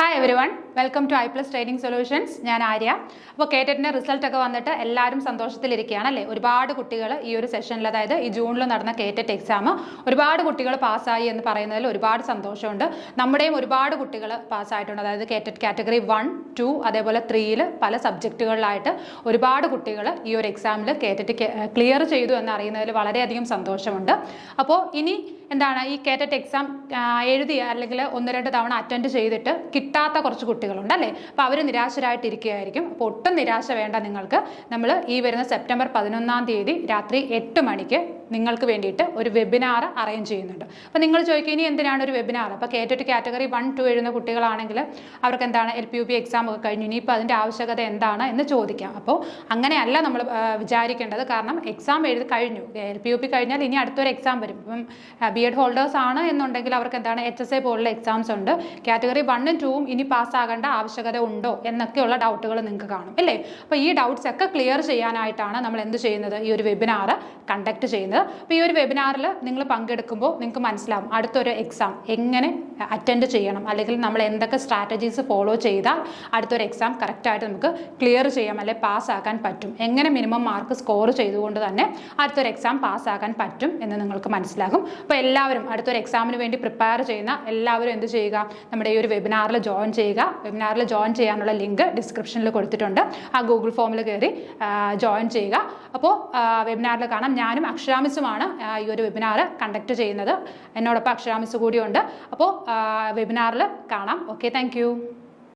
Hi everyone, welcome to I plus training solutions. ഞാൻ ആര്യ. അപ്പോൾ കേറ്ററ്റിൻ്റെ റിസൾട്ടൊക്കെ വന്നിട്ട് എല്ലാവരും സന്തോഷത്തിലിരിക്കുകയാണ് അല്ലേ. ഒരുപാട് കുട്ടികൾ ഈ ഒരു സെഷനിൽ, അതായത് ഈ ജൂണിൽ നടന്ന കേറ്ററ്റ് എക്സാം ഒരുപാട് കുട്ടികൾ പാസ്സായി എന്ന് പറയുന്നതിൽ ഒരുപാട് സന്തോഷമുണ്ട്. നമ്മുടെയും ഒരുപാട് കുട്ടികൾ പാസ്സായിട്ടുണ്ട്. അതായത് കേറ്ററ്റ് കാറ്റഗറി 1, 2 അതേപോലെ 3 പല സബ്ജക്റ്റുകളിലായിട്ട് ഒരുപാട് കുട്ടികൾ ഈ ഒരു എക്സാമിൽ കേറ്ററ്റ് ക്ലിയർ ചെയ്തു എന്ന് അറിയുന്നതിൽ വളരെയധികം സന്തോഷമുണ്ട്. അപ്പോൾ ഇനി എന്താണ്, ഈ കേറ്ററ്റ് എക്സാം എഴുതിയ അല്ലെങ്കിൽ 1-2 തവണ അറ്റൻഡ് ചെയ്തിട്ട് കിട്ടാത്ത കുറച്ച് കുട്ടികളുണ്ട് അല്ലേ. അപ്പോൾ അവർ നിരാശരായിട്ടിരിക്കുകയായിരിക്കും. അപ്പോൾ ഒട്ടും നിരാശ വേണ്ട നിങ്ങൾക്ക്. നമ്മൾ ഈ വരുന്ന സെപ്റ്റംബർ 11-ാം തീയതി രാത്രി 8 മണിക്ക് നിങ്ങൾക്ക് വേണ്ടിയിട്ട് ഒരു വെബിനാർ അറേഞ്ച് ചെയ്യുന്നുണ്ട്. അപ്പോൾ നിങ്ങൾ ചോദിക്കും, ഇനി എന്തിനാണ് ഒരു വെബിനാർ? അപ്പോൾ കേറ്ററ്റ് കാറ്റഗറി 1, 2 എഴുതുന്ന കുട്ടികളാണെങ്കിൽ അവർക്ക് എന്താണ് LPUP എക്സാം ഒക്കെ കഴിഞ്ഞു, ഇനിയിപ്പോൾ അതിൻ്റെ ആവശ്യകത എന്താണ് എന്ന് ചോദിക്കാം. അപ്പോൾ അങ്ങനെയല്ല നമ്മൾ വിചാരിക്കേണ്ടത്. കാരണം എക്സാം എഴുതി കഴിഞ്ഞു, LPUP കഴിഞ്ഞാൽ ഇനി അടുത്തൊരു എക്സാം വരും. ഇപ്പം B.Ed ഹോൾഡേഴ്സ് ആണ് എന്നുണ്ടെങ്കിൽ അവർക്ക് എന്താണ് HSA പോലുള്ള എക്സാംസ് ഉണ്ട്. കാറ്റഗറി 1ഉം 2ഉം ഇനി പാസ്സാകേണ്ട ആവശ്യകത ഉണ്ടോ എന്നൊക്കെയുള്ള ഡൗട്ടുകൾ നിങ്ങൾക്ക് കാണും അല്ലേ. അപ്പോൾ ഈ ഡൗട്ട്സ് ഒക്കെ ക്ലിയർ ചെയ്യാനായിട്ടാണ് നമ്മൾ എന്ത് ചെയ്യുന്നത്, ഈ ഒരു വെബിനാർ കണ്ടക്ട് ചെയ്യുന്നത്. അപ്പോൾ ഈ ഒരു വെബിനാറിൽ നിങ്ങൾ പങ്കെടുക്കുമ്പോൾ നിങ്ങൾക്ക് മനസ്സിലാവും അടുത്തൊരു എക്സാം എങ്ങനെ അറ്റൻഡ് ചെയ്യണം, അല്ലെങ്കിൽ നമ്മൾ എന്തൊക്കെ സ്ട്രാറ്റജീസ് ഫോളോ ചെയ്താൽ അടുത്തൊരു എക്സാം കറക്റ്റായിട്ട് നമുക്ക് ക്ലിയർ ചെയ്യാം, അല്ലെങ്കിൽ പാസ്സാക്കാൻ പറ്റും, എങ്ങനെ മിനിമം മാർക്ക് സ്കോർ ചെയ്തുകൊണ്ട് തന്നെ അടുത്തൊരു എക്സാം പാസ്സാക്കാൻ പറ്റും എന്ന് നിങ്ങൾക്ക് മനസ്സിലാകും. അപ്പോൾ എല്ലാവരും അടുത്തൊരു എക്സാമിന് വേണ്ടി പ്രിപ്പയർ ചെയ്യുന്ന എല്ലാവരും എന്ത് ചെയ്യുക, നമ്മുടെ ഈ ഒരു വെബിനാറിൽ ജോയിൻ ചെയ്യുക. വെബിനാറിൽ ജോയിൻ ചെയ്യാനുള്ള ലിങ്ക് ഡിസ്ക്രിപ്ഷനിൽ കൊടുത്തിട്ടുണ്ട്. ആ ഗൂഗിൾ ഫോമിൽ കയറി ജോയിൻ ചെയ്യുക. അപ്പോൾ വെബിനാറിൽ കാണാം. ഞാനും അക്ഷരാമിസുമാണ് ഈ ഒരു വെബിനാർ കണ്ടക്ട് ചെയ്യുന്നത്. എന്നോടൊപ്പം അക്ഷരാമിസ് കൂടിയുണ്ട്. അപ്പോൾ വെബിനാറിൽ കാണാം. Okay, thank